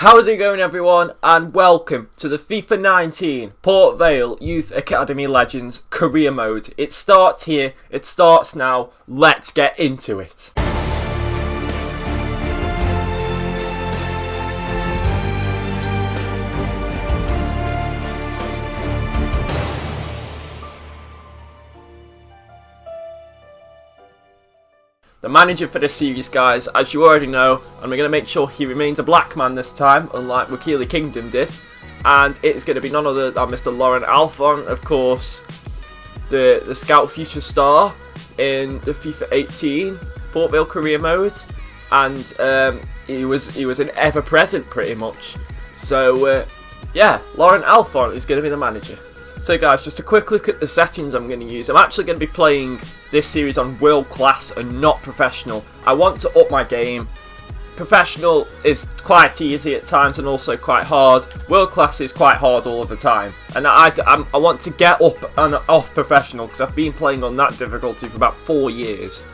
How's it going, everyone, and welcome to the FIFA 19 Port Vale Youth Academy Legends Career Mode. It starts here, it starts now, let's get into it. The manager for this series, guys, as you already know, and we're going to make sure he remains a black man this time, unlike Wakili Kingdom did, and it's going to be none other than Mr. Laurent Alphand, of course, the Scout Future Star in the FIFA 18 Port Vale Career Mode, and he was an ever-present pretty much. So yeah, Laurent Alphand is going to be the manager. So guys, just a quick look at the settings I'm going to use. I'm actually going to be playing this series on world class and not professional. I want to up my game. Professional is quite easy at times and also quite hard. World class is quite hard all of the time. And I want to get up and off professional because I've been playing on that difficulty for about 4 years.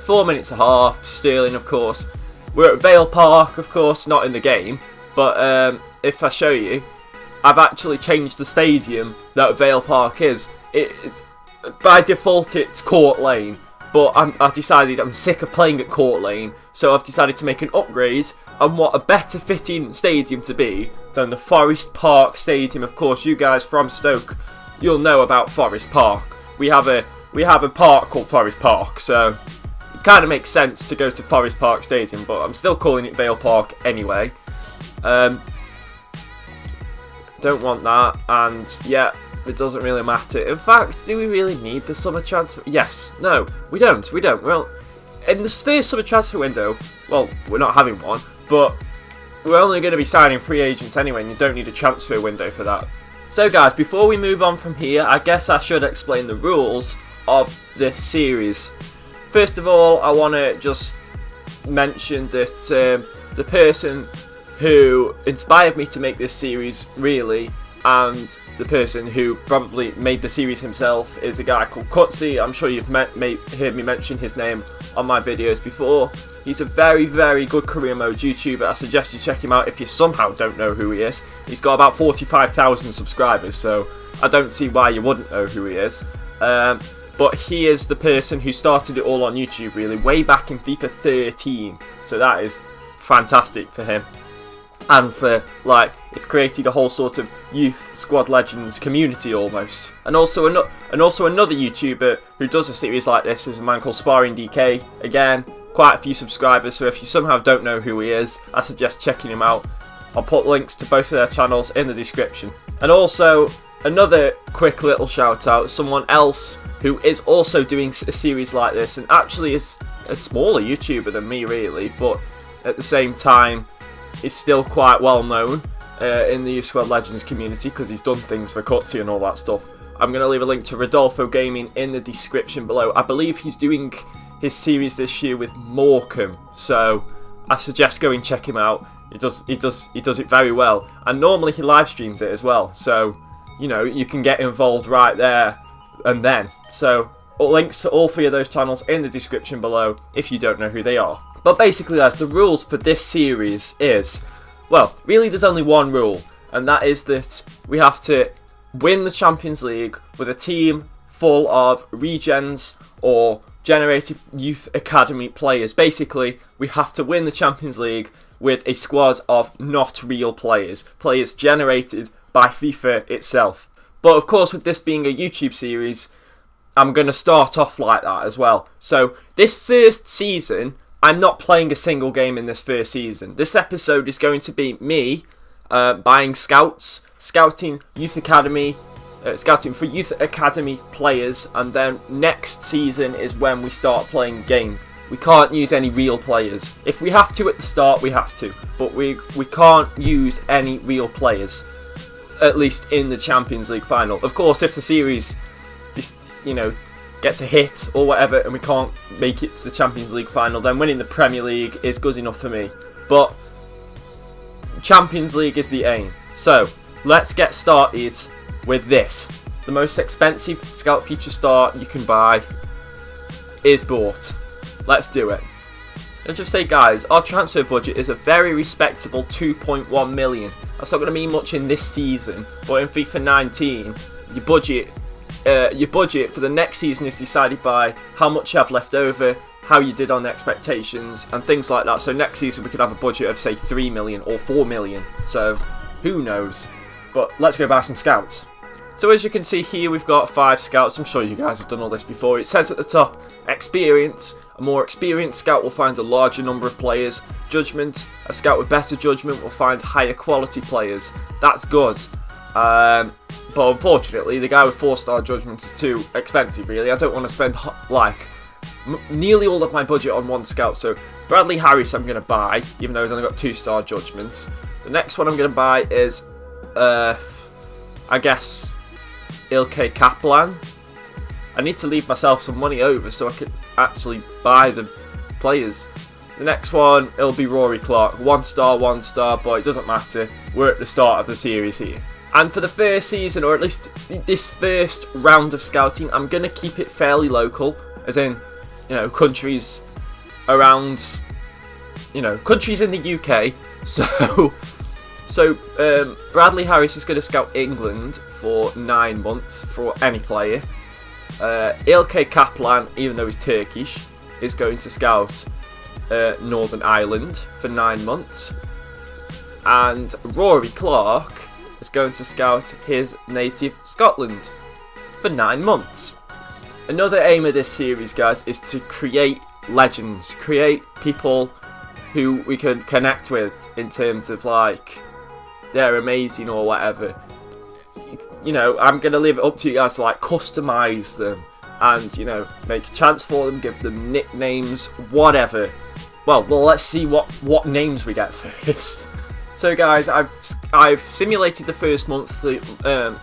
4 minutes and a half, Sterling of course. We're at Vale Park, of course, not in the game. But if I show you, I've actually changed the stadium that Vale Park is. It's by default it's Court Lane, but I decided I'm sick of playing at Court Lane, so I've decided to make an upgrade. And what a better fitting stadium to be than the Forest Park Stadium. Of course, you guys from Stoke, you'll know about Forest Park. We have a park called Forest Park, so it kind of makes sense to go to Forest Park Stadium, but I'm still calling it Vale Park anyway. Don't want that, and yeah, it doesn't really matter. In fact, do we really need the summer transfer? Yes. No, we don't. Well, in the first summer transfer window, well, we're not having one, but we're only going to be signing free agents anyway, and you don't need a transfer window for that. So guys, before we move on from here, I guess I should explain the rules of this series. First of all, I want to just mention that the person who inspired me to make this series, really, and the person who probably made the series himself is a guy called Cutsy. I'm sure you've heard me mention his name on my videos before. He's a very, very good career mode YouTuber. I suggest you check him out if you somehow don't know who he is. He's got about 45,000 subscribers, so I don't see why you wouldn't know who he is. But he is the person who started it all on YouTube, really, way back in FIFA 13. So that is fantastic for him. And for, like, it's created a whole sort of youth squad legends community almost. And also another YouTuber who does a series like this is a man called Sparring DK. Again, quite a few subscribers, so if you somehow don't know who he is, I suggest checking him out. I'll put links to both of their channels in the description. And also, another quick little shout out, someone else who is also doing a series like this, and actually is a smaller YouTuber than me really, but at the same time, is still quite well known in the Youth Squad Legends community because he's done things for Cutsy and all that stuff. I'm going to leave a link to Rodolfo Gaming in the description below. I believe he's doing his series this year with Morecambe, so I suggest go and check him out. He does it very well, and normally he live streams it as well. So you know you can get involved right there and then. So links to all 3 of those channels in the description below if you don't know who they are. But basically, guys, the rules for this series is, well, really there's only one rule, and that is that we have to win the Champions League with a team full of regens or generated youth academy players. Basically, we have to win the Champions League with a squad of not real players, players generated by FIFA itself. But of course, with this being a YouTube series, I'm going to start off like that as well. So this first season, I'm not playing a single game in this first season. This episode is going to be me buying scouts, scouting youth academy, scouting for youth academy players, and then next season is when we start playing game. We can't use any real players. If we have to at the start, we have to, but we can't use any real players, at least in the Champions League final. Of course, if the series, gets a hit or whatever and we can't make it to the Champions League final, then winning the Premier League is good enough for me. But Champions League is the aim. So let's get started with this. The most expensive Scout Future Star you can buy is bought. Let's do it. Let's just say, guys, our transfer budget is a very respectable 2.1 million. That's not going to mean much in this season, but in FIFA 19, your budget for the next season is decided by how much you have left over, how you did on expectations, and things like that. So next season we could have a budget of, say, 3 million or 4 million. So who knows? But let's go buy some scouts. So as you can see here, we've got 5 scouts. I'm sure you guys have done all this before. It says at the top, experience. A more experienced scout will find a larger number of players. Judgment. A scout with better judgment will find higher quality players. That's good. But unfortunately, the guy with 4-star judgment is too expensive, really. I don't want to spend, like, nearly all of my budget on one scout. So Bradley Harris I'm going to buy, even though he's only got 2-star judgments. The next one I'm going to buy is, I guess, Ilkay Kaplan. I need to leave myself some money over so I can actually buy the players. The next one, it'll be Rory Clark. 1-star, but it doesn't matter. We're at the start of the series here. And for the first season, or at least this first round of scouting, I'm going to keep it fairly local. As in, you know, countries around, you know, countries in the UK. So Bradley Harris is going to scout England for 9 months for any player. Ilkay Kaplan, even though he's Turkish, is going to scout Northern Ireland for 9 months. And Rory Clark is going to scout his native Scotland for 9 months. Another aim of this series, guys, is to create legends, create people who we can connect with in terms of, like, they're amazing or whatever. You know, I'm going to leave it up to you guys to, like, customise them and, you know, make a chance for them, give them nicknames, whatever. Well, let's see what names we get first. So, guys, I've simulated the first month. The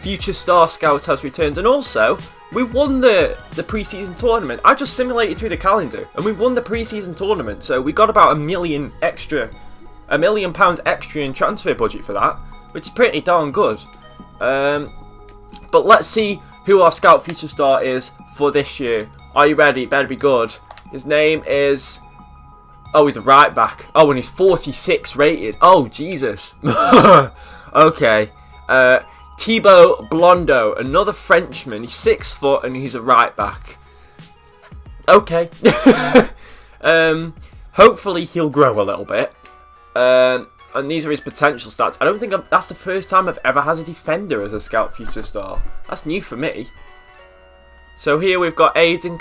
Future Star Scout has returned, and also we won the pre-season tournament. I just simulated through the calendar, and we won the pre-season tournament. So we got about £1 million extra in transfer budget for that, which is pretty darn good. But let's see who our Scout Future Star is for this year. Are you ready? Better be good. His name is... Oh, he's a right back. Oh, and he's 46 rated. Oh, Jesus. Okay. Thibaut Blondeau, another Frenchman. He's 6 foot and he's a right back. Okay. Hopefully he'll grow a little bit. And these are his potential stats. I don't think that's the first time I've ever had a defender as a Scout Future Star. That's new for me. So here we've got Aidan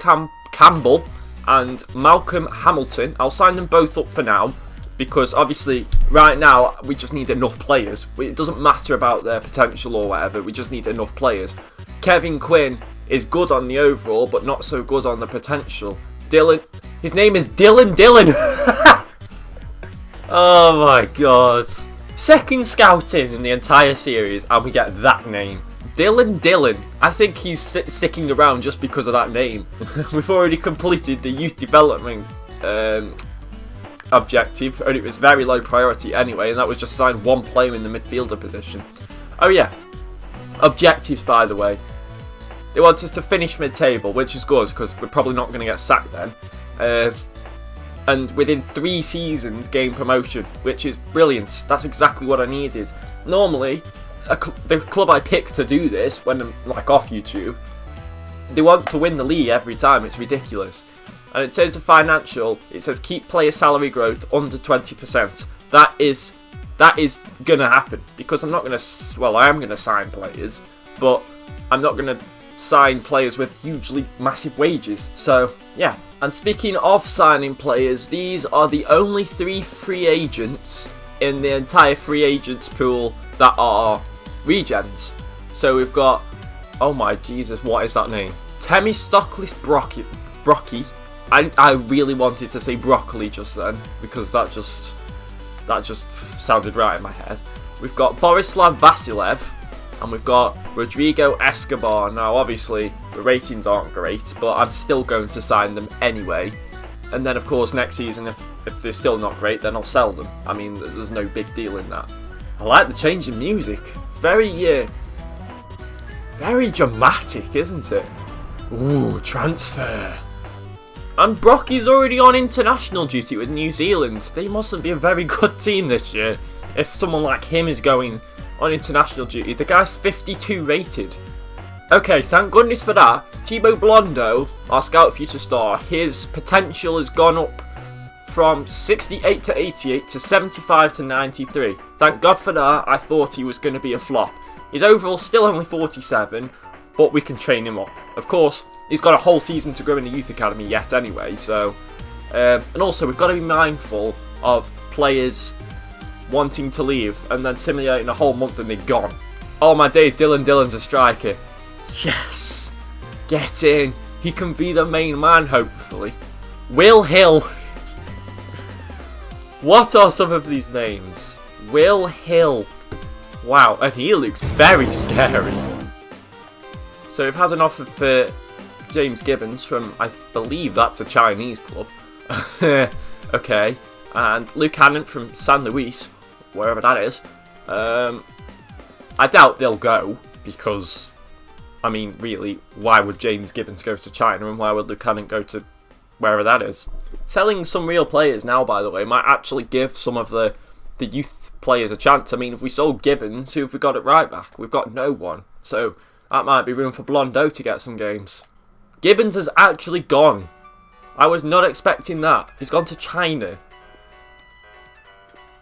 Campbell and Malcolm Hamilton. I'll sign them both up for now, because obviously right now we just need enough players. It doesn't matter about their potential or whatever, we just need enough players. Kevin Quinn is good on the overall, but not so good on the potential. His name is Dylan. Oh my god. Second scouting in the entire series and we get that name. Dylan. I think he's sticking around just because of that name. We've already completed the youth development objective, and it was very low priority anyway, and that was just sign one player in the midfielder position. Oh yeah, objectives, by the way. They want us to finish mid-table, which is good because we're probably not going to get sacked then. And within 3 seasons gain promotion, which is brilliant. That's exactly what I needed. Normally, the club I pick to do this when I'm like off YouTube, they want to win the league every time. It's ridiculous. And in terms of financial, it says keep player salary growth under 20%. That is gonna happen because I'm not gonna. Well, I am gonna sign players, but I'm not gonna sign players with hugely massive wages. So yeah. And speaking of signing players, these are the only 3 free agents in the entire free agents pool that are regens. So we've got, oh my Jesus, what is that name? Themistocles Brocky. I really wanted to say broccoli just then because that just sounded right in my head. We've got Borislav Vasilev and we've got Rodrigo Escobar. Now obviously the ratings aren't great, but I'm still going to sign them anyway. And then of course next season if they're still not great, then I'll sell them. I mean, there's no big deal in that. I like the change in music. It's very dramatic, isn't it? Ooh, transfer. And Brocky's already on international duty with New Zealand. They mustn't be a very good team this year if someone like him is going on international duty. The guy's 52 rated. Okay, thank goodness for that. Thibaut Blondo, our scout future star, his potential has gone up from 68 to 88 to 75 to 93. Thank God for that. I thought he was going to be a flop. His overall still only 47, but we can train him up. Of course, he's got a whole season to grow in the youth academy yet anyway, so... and also, we've got to be mindful of players wanting to leave and then simulating a whole month and they're gone. Oh my days, Dillon's a striker. Yes! Get in! He can be the main man, hopefully. Will Hill! What are some of these names? Will Hill. Wow, and he looks very scary. So we've had an offer for James Gibbons from, I believe that's a Chinese club. Okay. And Luke Hannon from San Luis, wherever that is. I doubt they'll go, because, I mean, really, why would James Gibbons go to China and why would Luke Hannon go to wherever that is? Selling some real players now, by the way, might actually give some of the youth players a chance. I mean, if we sold Gibbons, who have we got at right back? We've got no one. So that might be room for Blondo to get some games. Gibbons has actually gone. I was not expecting that. He's gone to China.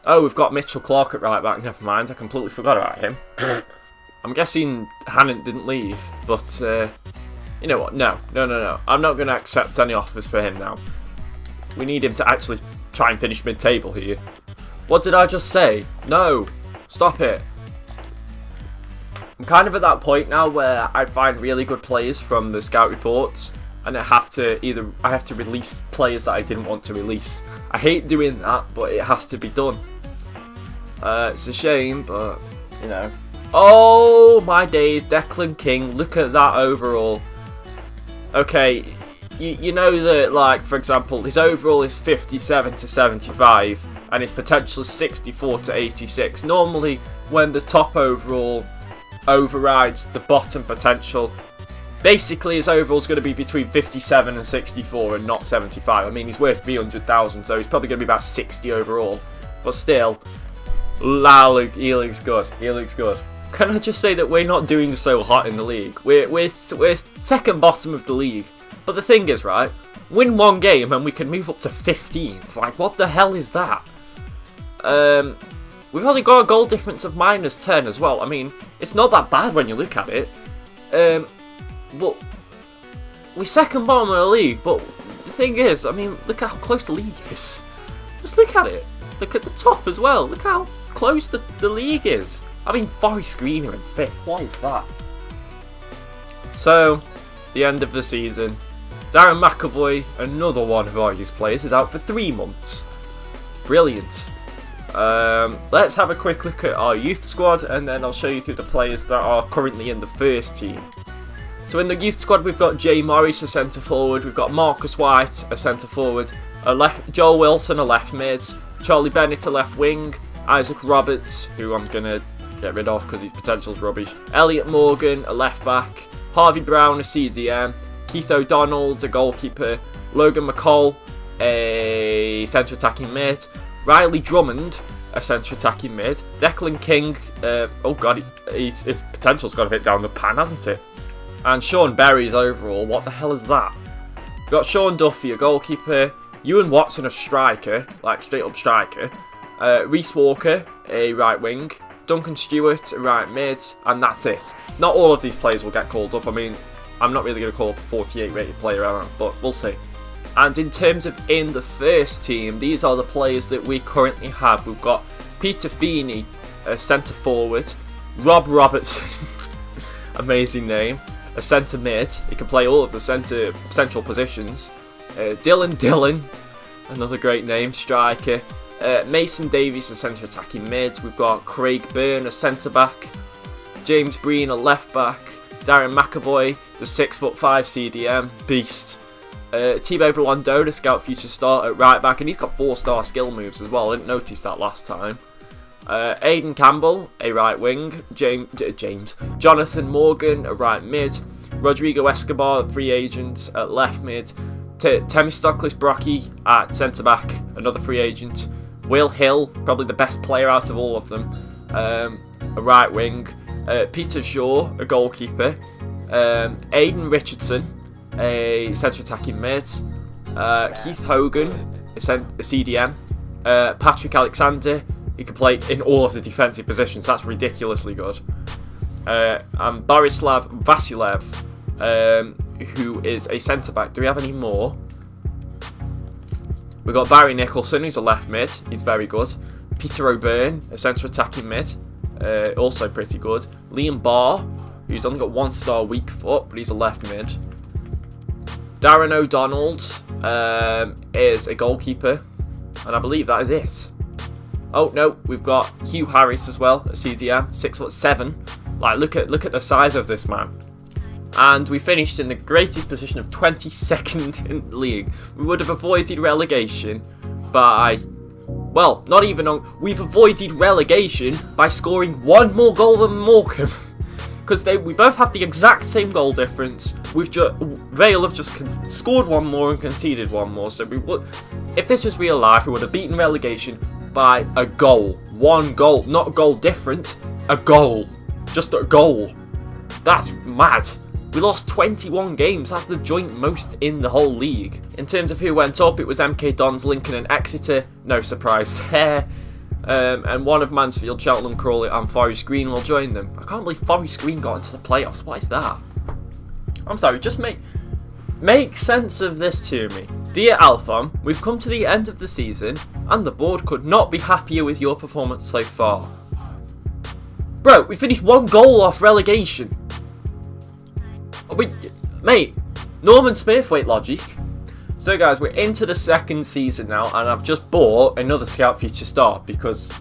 Oh, we've got Mitchell Clark at right back. Never mind, I completely forgot about him. I'm guessing Hannon didn't leave, but you know what? No. I'm not going to accept any offers for him now. We need him to actually try and finish mid-table here. What did I just say? No, stop it. I'm kind of at that point now where I find really good players from the scout reports, and I have to release players that I didn't want to release. I hate doing that, but it has to be done. It's a shame, but you know. Oh my days, Declan King! Look at that overall. Okay, you know that, like, for example, his overall is 57 to 75, and his potential is 64 to 86. Normally, when the top overall overrides the bottom potential, basically his overall is going to be between 57 and 64 and not 75. I mean, he's worth 300,000, so he's probably going to be about 60 overall. But still, he looks good. He looks good. Can I just say that we're not doing so hot in the league? We're second bottom of the league. But the thing is, right, win one game and we can move up to 15th. Like, what the hell is that? We've only got a goal difference of -10 as well. I mean, it's not that bad when you look at it. But we're second bottom of the league. But the thing is, I mean, look how close the league is. Just look at it. Look at the top as well. Look how close the league is. I mean, Forest Green are in 5th. What is that? So, the end of the season. Darren McAvoy, another one of our youth players, is out for 3 months. Brilliant. Let's have a quick look at our youth squad, and then I'll show you through the players that are currently in the first team. So in the youth squad, we've got Jay Morris, a centre forward. We've got Marcus White, a centre forward. Joel Wilson, a left mid. Charlie Bennett, a left wing. Isaac Roberts, who I'm going to get rid of because his potential's rubbish. Elliot Morgan, a left back. Harvey Brown, a CDM. Keith O'Donnell, a goalkeeper. Logan McCall, a centre attacking mid. Riley Drummond, a centre attacking mid. Declan King, oh god, his potential's got a bit down the pan, hasn't it? And Sean Berry's overall, what the hell is that? We've got Sean Duffy, a goalkeeper. Ewan Watson, a striker, like straight up striker. Reece Walker, a right wing. Duncan Stewart, a right mid. And that's it. Not all of these players will get called up. I mean, I'm not really going to call up a 48 rated player, am I? But we'll see. And in terms of in the first team, these are the players that we currently have. We've got Peter Feeney, a centre forward. Rob Robertson, amazing name, a centre mid. He can play all of the central positions. Dylan Dillon, another great name, striker. Mason Davies, a centre attacking mid. We've got Craig Byrne, a centre back. James Breen, a left back. Darren McAvoy, the 6'5" CDM, beast. Thibaut Blondo, the scout future star at right back, and he's got 4-star skill moves as well. I didn't notice that last time. Aidan Campbell, a right wing. James. Jonathan Morgan, a right mid. Rodrigo Escobar, a free agent at left mid. Temistoklis Brocky at centre-back, another free agent. Will Hill, probably the best player out of all of them, a right wing. Peter Shaw, a goalkeeper. Aidan Richardson, a centre attacking mid. Keith Hogan, a CDM. Patrick Alexander, he can play in all of the defensive positions. That's ridiculously good. And Borislav Vasilev, who is a centre-back. Do we have any more? We've got Barry Nicholson, who's a left mid. He's very good. Peter O'Byrne, a centre attacking mid. Also pretty good. Liam Barr, who's only got 1-star weak foot, but he's a left mid. Darren O'Donnell is a goalkeeper. And I believe that is it. Oh no, we've got Hugh Harris as well, a CDM, 6'7". Like, look at the size of this man. And we finished in the greatest position of 22nd in the league. We would have avoided relegation by, well, not even on. We've avoided relegation by scoring one more goal than Morecambe. Because we both have the exact same goal difference. Vale have just scored one more and conceded one more. So if this was real life, we would have beaten relegation by a goal. One goal, not a goal difference, a goal. Just a goal. That's mad. We lost 21 games. That's the joint most in the whole league. In terms of who went up, it was MK Dons, Lincoln and Exeter. No surprise there. And one of Mansfield, Cheltenham, Crawley and Forest Green will join them. I can't believe Forest Green got into the playoffs. What is that? I'm sorry, just make sense of this to me. Dear Alphon, we've come to the end of the season and the board could not be happier with your performance so far. Bro, we finished one goal off relegation. Mate, Norman Smith-Waite logic. So guys, we're into the second season now, and I've just bought another Scout Future Start because,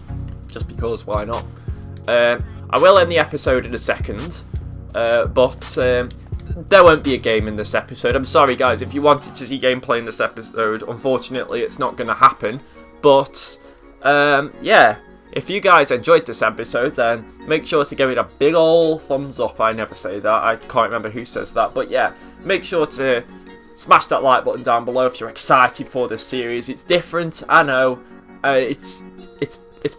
why not? I will end the episode in a second, but there won't be a game in this episode. I'm sorry guys, if you wanted to see gameplay in this episode, unfortunately it's not going to happen. But, yeah. If you guys enjoyed this episode, then make sure to give it a big ol' thumbs up. I never say that. I can't remember who says that. But yeah, make sure to smash that like button down below if you're excited for this series. It's different, I know. It's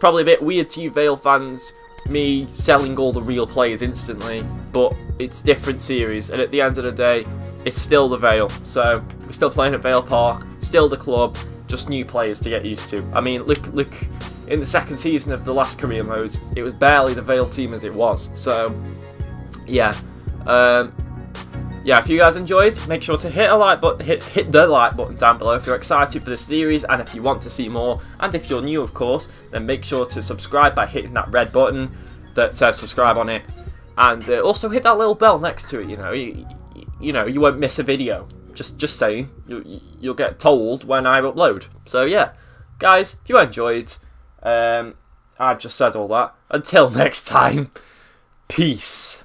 probably a bit weird to you Vale fans, me selling all the real players instantly. But it's different series. And at the end of the day, it's still the Vale. So we're still playing at Vale Park. Still the club. Just new players to get used to. I mean, look. In the second season of the last career mode, it was barely the Vale team as it was. So, yeah. Yeah, if you guys enjoyed, make sure to hit the like button down below if you're excited for the series and if you want to see more. And if you're new, of course, then make sure to subscribe by hitting that red button that says subscribe on it. And also hit that little bell next to it. You know, you won't miss a video. Just saying, you'll get told when I upload. So yeah, guys, if you enjoyed. I've just said all that. Until next time, peace.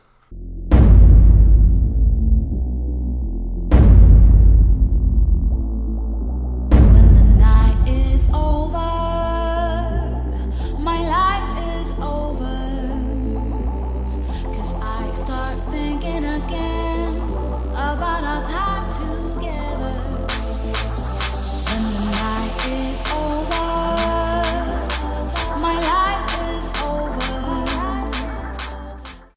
When the night is over, my life is over. 'Cause I start thinking again about our time.